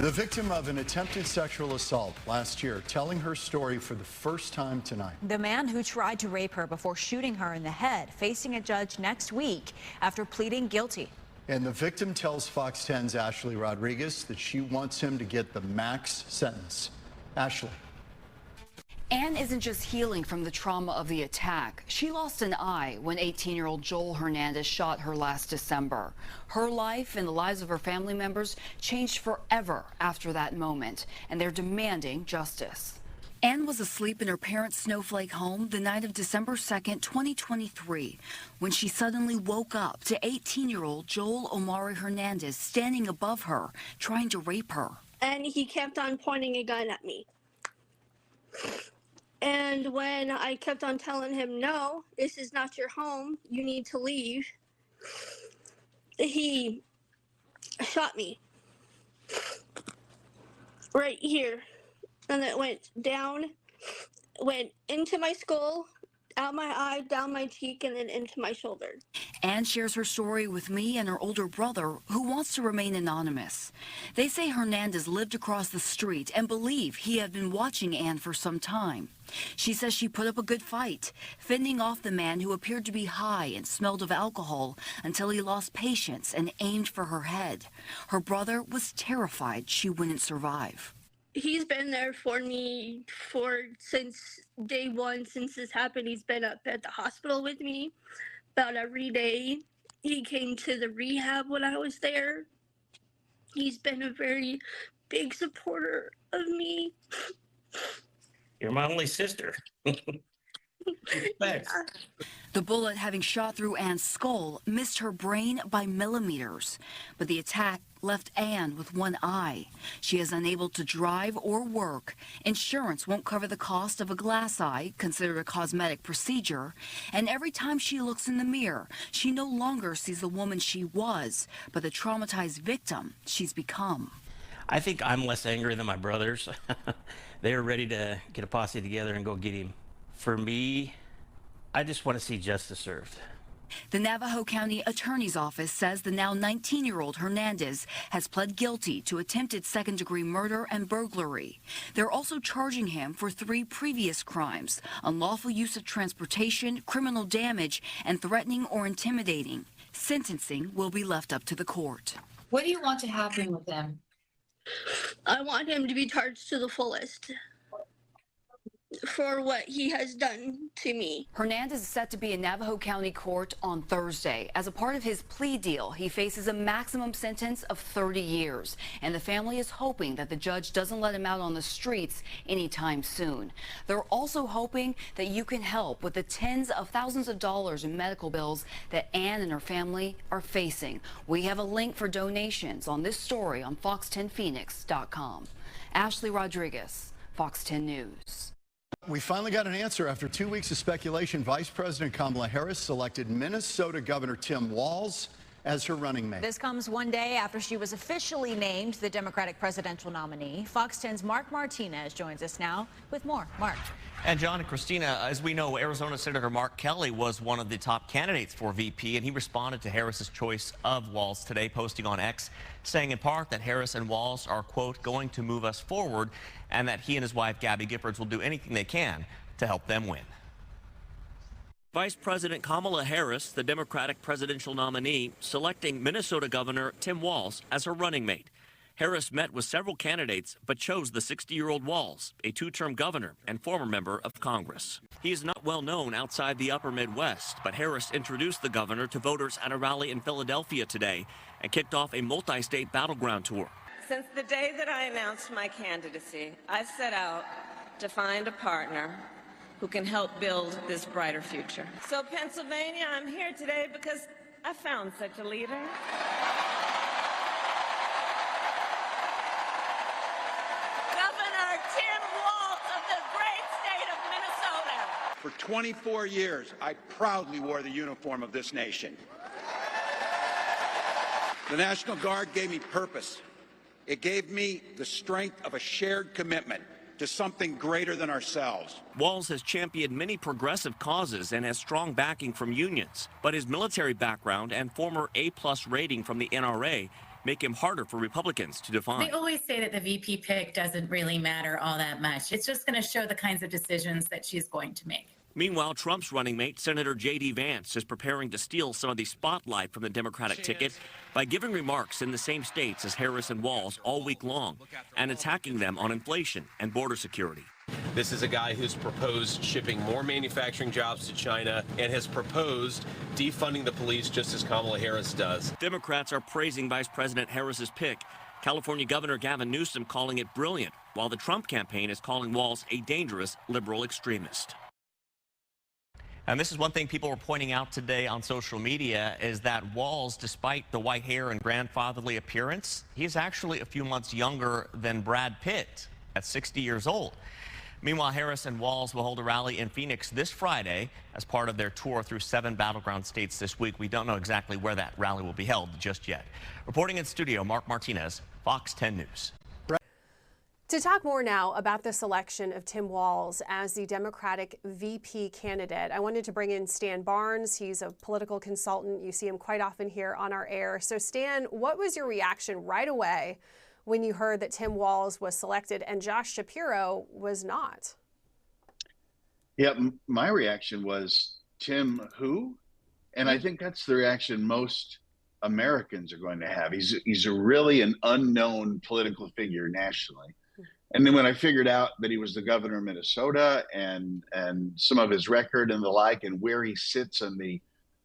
The victim of an attempted sexual assault last year telling her story for the first time tonight. The man who tried to rape her before shooting her in the head facing a judge next week after pleading guilty. And the victim tells Fox 10's Ashlie Rodriguez that she wants him to get the max sentence. Ashlie. Anne isn't just healing from the trauma of the attack. She lost an eye when 18-year-old Joel Hernandez shot her last December. Her life and the lives of her family members changed forever after that moment, and they're demanding justice. Anne was asleep in her parents' snowflake home the night of December 2nd, 2023, when she suddenly woke up to 18-year-old Joel Omari Hernandez standing above her, trying to rape her. And he kept on pointing a gun at me. And when I kept on telling him, no, this is not your home, you need to leave, he shot me right here. And it went down, went into my skull, out my eye, down my cheek, and then into my shoulder. Anne shares her story with me and her older brother, who wants to remain anonymous. They say Hernandez lived across the street and believe he had been watching Anne for some time. She says she put up a good fight, fending off the man who appeared to be high and smelled of alcohol until he lost patience and aimed for her head. Her brother was terrified she wouldn't survive. He's been there for me since day one, since this happened. He's been up at the hospital with me about every day. He came to the rehab when I was there. He's been a very big supporter of me. You're my only sister. Thanks. The bullet, having shot through Anne's skull, missed her brain by millimeters. But the attack left Anne with one eye. She is unable to drive or work. Insurance won't cover the cost of a glass eye, considered a cosmetic procedure. And every time she looks in the mirror, she no longer sees the woman she was, but the traumatized victim she's become. I think I'm less angry than my brothers. They're ready to get a posse together and go get him. For me, I just want to see justice served. The Navajo County Attorney's Office says the now 19-year-old Hernandez has pled guilty to attempted second-degree murder and burglary. They're also charging him for 3 previous crimes: unlawful use of transportation, criminal damage, and threatening or intimidating. Sentencing will be left up to the court. What do you want to happen with him? I want him to be charged to the fullest for what he has done to me. Hernandez is set to be in Navajo County Court on Thursday. As a part of his plea deal, he faces a maximum sentence of 30 years, and the family is hoping that the judge doesn't let him out on the streets anytime soon. They're also hoping that you can help with the tens of thousands of dollars in medical bills that Anne and her family are facing. We have a link for donations on this story on fox10phoenix.com. Ashlie Rodriguez, Fox 10 News. We finally got an answer after 2 weeks of speculation. Vice President Kamala Harris selected Minnesota Governor Tim Walz as her running mate. This comes one day after she was officially named the Democratic presidential nominee. Fox 10's Mark Martinez joins us now with more. Mark. And John and Christina, as we know, Arizona Senator Mark Kelly was one of the top candidates for VP, and he responded to Harris's choice of Walz today, posting on X, saying in part that Harris and Walz are, quote, going to move us forward, and that he and his wife, Gabby Giffords, will do anything they can to help them win. Vice President Kamala Harris, the Democratic presidential nominee, selecting Minnesota Governor Tim Walz as her running mate. Harris met with several candidates, but chose the 60-year-old Walz, a 2-term governor and former member of Congress. He is not well known outside the upper Midwest, but Harris introduced the governor to voters at a rally in Philadelphia today and kicked off a multi-state battleground tour. Since the day that I announced my candidacy, I set out to find a partner who can help build this brighter future. So Pennsylvania, I'm here today because I found such a leader. Governor Tim Walz of the great state of Minnesota. For 24 years, I proudly wore the uniform of this nation. The National Guard gave me purpose. It gave me the strength of a shared commitment to something greater than ourselves. Walz has championed many progressive causes and has strong backing from unions, but his military background and former A+ rating from the NRA make him harder for Republicans to define. They always say that the VP pick doesn't really matter all that much. It's just going to show the kinds of decisions that she's going to make. Meanwhile, Trump's running mate, Senator J.D. Vance, is preparing to steal some of the spotlight from the Democratic ticket by giving remarks in the same states as Harris and Walz all week long and attacking them on inflation and border security. This is a guy who's proposed shipping more manufacturing jobs to China and has proposed defunding the police just as Kamala Harris does. Democrats are praising Vice President Harris's pick. California Governor Gavin Newsom calling it brilliant, while the Trump campaign is calling Walz a dangerous liberal extremist. And this is one thing people were pointing out today on social media is that Walz, despite the white hair and grandfatherly appearance, he's actually a few months younger than Brad Pitt at 60 years old. Meanwhile, Harris and Walz will hold a rally in Phoenix this Friday as part of their tour through 7 battleground states this week. We don't know exactly where that rally will be held just yet. Reporting in studio, Mark Martinez, Fox 10 News. To talk more now about the selection of Tim Walz as the Democratic VP candidate, I wanted to bring in Stan Barnes. He's a political consultant. You see him quite often here on our air. So Stan, what was your reaction right away when you heard that Tim Walz was selected and Josh Shapiro was not? Yeah, my reaction was, Tim who? And I think that's the reaction most Americans are going to have. He's really an unknown political figure nationally. And then when I figured out that he was the governor of Minnesota and some of his record and the like, and where he sits in the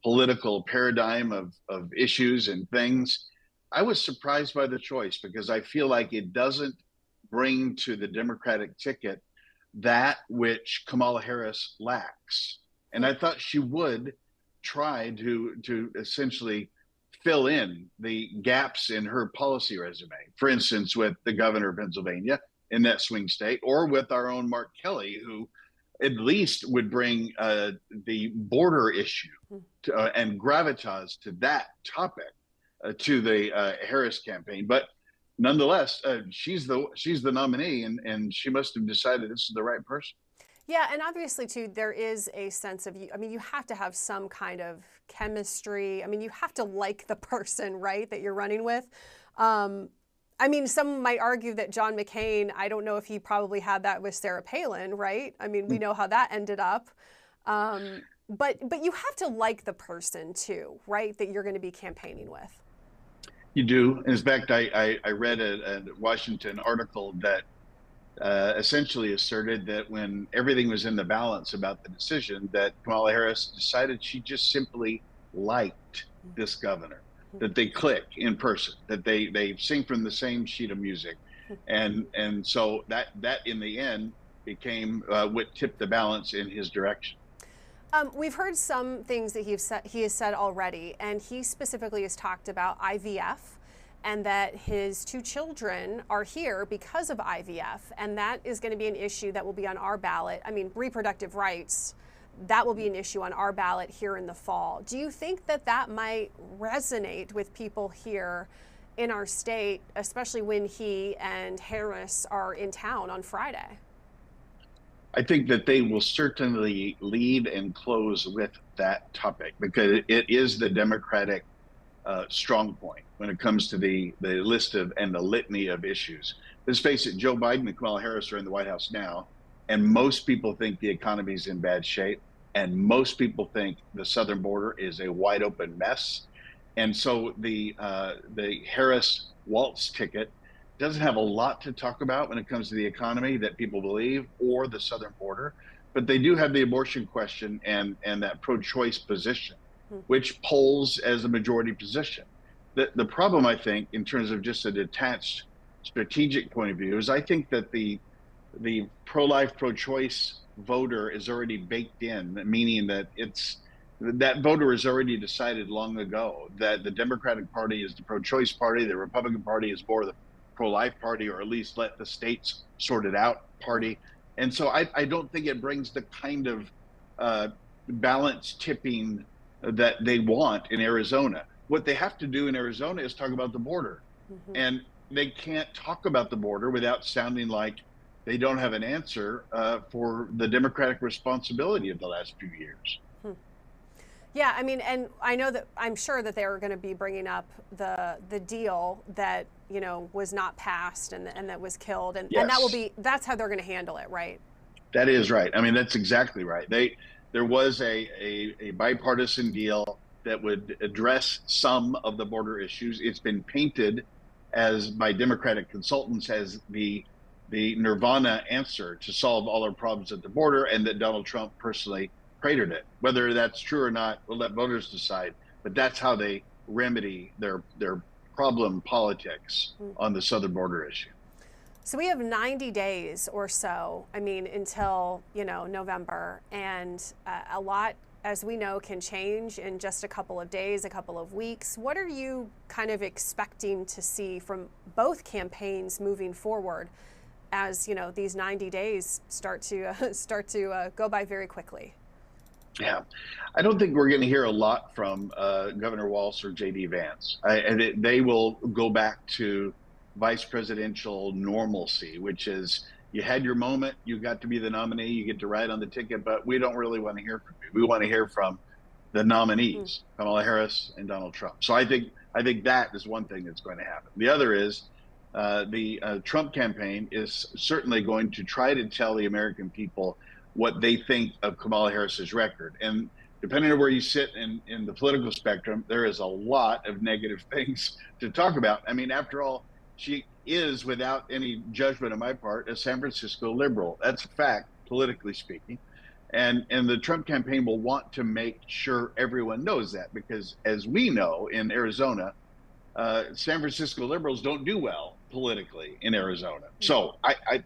political paradigm of issues and things, I was surprised by the choice because I feel like it doesn't bring to the Democratic ticket that which Kamala Harris lacks. And I thought she would try to essentially fill in the gaps in her policy resume. For instance, with the governor of Pennsylvania in that swing state, or with our own Mark Kelly, who at least would bring the border issue and gravitas to that topic to the Harris campaign. But nonetheless, she's the nominee, and she must have decided this is the right person. Yeah, and obviously, too, there is a sense of, I mean, you have to have some kind of chemistry. I mean, you have to like the person, right, that you're running with. I mean, some might argue that John McCain, I don't know if he probably had that with Sarah Palin, right? I mean, we know how that ended up. But you have to like the person, too, right, that you're going to be campaigning with. You do. In fact, I read a Washington article that essentially asserted that when everything was in the balance about the decision, that Kamala Harris decided she just simply liked this governor, that they click in person, that they sing from the same sheet of music. And so that in the end became what tipped the balance in his direction. We've heard some things that he has said already, and he specifically has talked about IVF and that his 2 children are here because of IVF, and that is going to be an issue that will be on our ballot. I mean, reproductive rights, that will be an issue on our ballot here in the fall. Do you think that that might resonate with people here in our state, especially when he and Harris are in town on Friday? I think that they will certainly lead and close with that topic because it is the Democratic strong point when it comes to the list of and the litany of issues. Let's face it, Joe Biden and Kamala Harris are in the White House now, and most people think the economy is in bad shape, and most people think the southern border is a wide open mess. And so the Harris-Walz ticket doesn't have a lot to talk about when it comes to the economy that people believe or the southern border, but they do have the abortion question and that pro-choice position, which polls as a majority position. The problem, I think, in terms of just a detached strategic point of view, is I think that the pro-life, pro-choice voter is already baked in, meaning that that voter has already decided long ago that the Democratic Party is the pro-choice party, the Republican Party is more the pro-life party, or at least let the states sort it out party. And so I don't think it brings the kind of balance tipping that they want in Arizona. What they have to do in Arizona is talk about the border. And they can't talk about the border without sounding like they don't have an answer for the Democratic responsibility of the last few years. Yeah, I mean, and I'm sure that they're going to be bringing up the deal that, you know, was not passed and that was killed, and Yes. and that's how they're going to handle it, right? That is right. I mean, that's exactly right. There was a bipartisan deal that would address some of the border issues. It's been painted as by Democratic consultants as the nirvana answer to solve all our problems at the border, and that Donald Trump personally cratered it. Whether that's true or not, we'll let voters decide. But that's how they remedy their problem politics on the southern border issue. So we have 90 days or so, I mean, until, you know, November, and a lot, as we know, can change in just a couple of days, a couple of weeks. What are you kind of expecting to see from both campaigns moving forward, as, you know, these 90 days start to go by very quickly? Yeah, I don't think we're going to hear a lot from Governor Walz or J.D. Vance. They will go back to vice presidential normalcy, which is you had your moment, you got to be the nominee, you get to ride on the ticket, but we don't really want to hear from you. We want to hear from the nominees, Kamala Harris and Donald Trump. So I think that is one thing that's going to happen. The other is the Trump campaign is certainly going to try to tell the American people what they think of Kamala Harris's record. And depending on where you sit in the political spectrum, there is a lot of negative things to talk about. I mean, after all, she is, without any judgment on my part, a San Francisco liberal. That's a fact, politically speaking. And the Trump campaign will want to make sure everyone knows that, because as we know in Arizona, San Francisco liberals don't do well politically in Arizona. So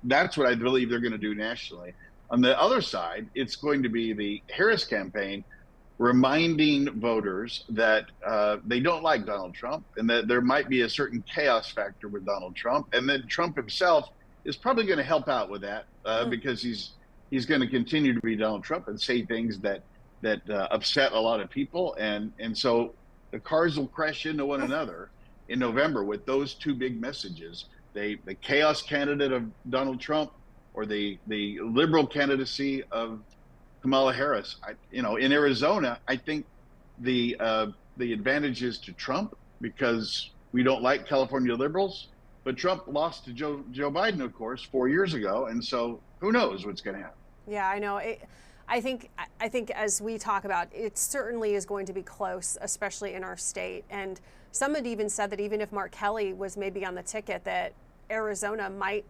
that's what I believe they're going to do nationally. On the other side, it's going to be the Harris campaign reminding voters that they don't like Donald Trump, and that there might be a certain chaos factor with Donald Trump, and that Trump himself is probably going to help out with that because he's going to continue to be Donald Trump and say things that upset a lot of people, and so the cars will crash into one another in November with those two big messages: the chaos candidate of Donald Trump, or the liberal candidacy of Kamala Harris. In Arizona, I think the advantage is to Trump because we don't like California liberals, but Trump lost to Joe Biden, of course, 4 years ago, and so who knows what's going to happen. Yeah, I know. I think as we talk about, it certainly is going to be close, especially in our state. And some had even said that even if Mark Kelly was maybe on the ticket, that Arizona might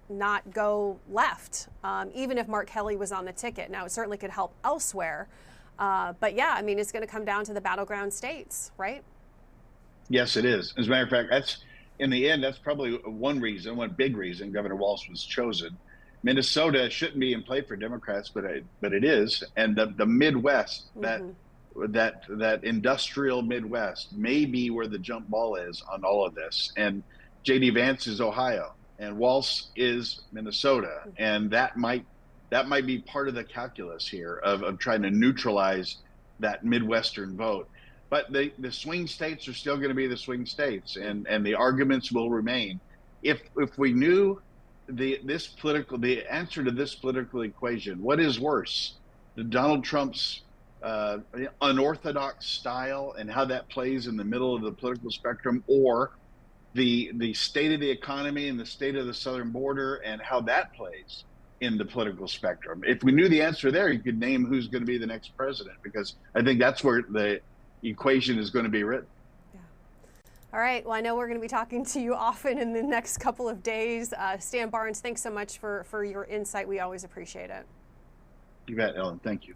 not go left, even if Mark Kelly was on the ticket. Now, it certainly could help elsewhere. But yeah, I mean, it's going to come down to the battleground states, right? Yes, it is. As a matter of fact, in the end, that's probably one big reason Governor Walz was chosen. Minnesota shouldn't be in play for Democrats, but it is. And the Midwest, that industrial Midwest, may be where the jump ball is on all of this. And J.D. Vance is Ohio, and Walz is Minnesota, and that might be part of the calculus here of trying to neutralize that Midwestern vote. But the swing states are still going to be the swing states, and the arguments will remain. If we knew the answer to this political equation, what is worse, Donald Trump's unorthodox style and how that plays in the middle of the political spectrum, or the state of the economy and the state of the southern border and how that plays in the political spectrum? If we knew the answer there, you could name who's going to be the next president, because I think that's where the equation is going to be written. Yeah. All right. Well, I know we're going to be talking to you often in the next couple of days. Stan Barnes, thanks so much for your insight. We always appreciate it. You bet, Ellen. Thank you.